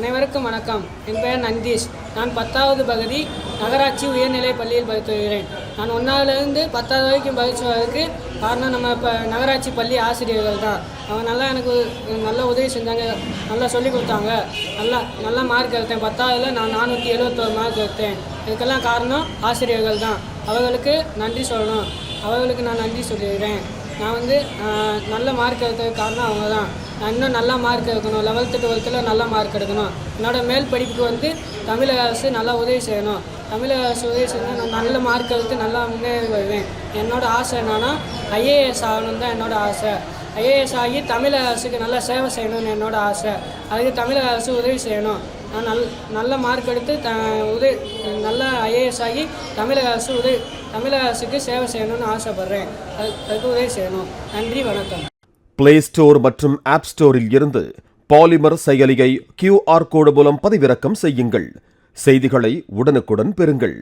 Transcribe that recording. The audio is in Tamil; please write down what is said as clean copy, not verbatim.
அனைவருக்கும் வணக்கம். என் பெயர் நந்தீஷ். நான் 10வது பகுதி நகராட்சி உயர்நிலைப் பள்ளியில் படித்து வருகிறேன். நான் 1லிருந்து 10வது வரைக்கும் படித்ததுக்கு காரணம் நம்ம இப்போ நகராட்சி பள்ளி ஆசிரியர்கள் தான். அவங்க எனக்கு நல்ல உதவி செஞ்சாங்க, நல்லா சொல்லிக் கொடுத்தாங்க. நல்லா மார்க் எடுத்தேன். 10வதில் நான் 471 மார்க் எடுத்தேன். இதுக்கெல்லாம் காரணம் ஆசிரியர்கள் தான். அவர்களுக்கு நன்றி சொல்லணும். அவர்களுக்கு நான் நன்றி சொல்லிடுறேன். நான் நல்ல மார்க் எடுத்ததுக்கு காரணம் அவங்க தான். நான் இன்னும் நல்லா மார்க் எடுக்கணும். 11th 12th நல்ல மார்க் எடுக்கணும். என்னோடய மேல் படிப்புக்கு தமிழக அரசு நல்லா உதவி செய்யணும். தமிழக அரசு உதவி செய்யணும். நான் நல்ல மார்க் எடுத்து நல்லா முன்னேறி வருவேன். என்னோடய ஆசை என்னன்னா IAS ஆகணும் தான் என்னோடய ஆசை. IAS ஆகி தமிழக அரசுக்கு நல்லா சேவை செய்யணும்னு என்னோடய ஆசை. அதுக்கு தமிழக அரசு உதவி செய்யணும். நான் நல்ல மார்க் எடுத்து நல்ல IAS ஆகி தமிழக அரசுக்கு சேவை செய்யணும்னு ஆசைப்பட்றேன். அதுக்கு உதவி செய்யணும். நன்றி, வணக்கம். பிளே ஸ்டோர் மற்றும் ஆப் ஸ்டோரில் இருந்து பாலிமர் செயலியை QR கோடு மூலம் பதிவிறக்கம் செய்யுங்கள். செய்திகளை உடனுக்குடன் பெறுங்கள்.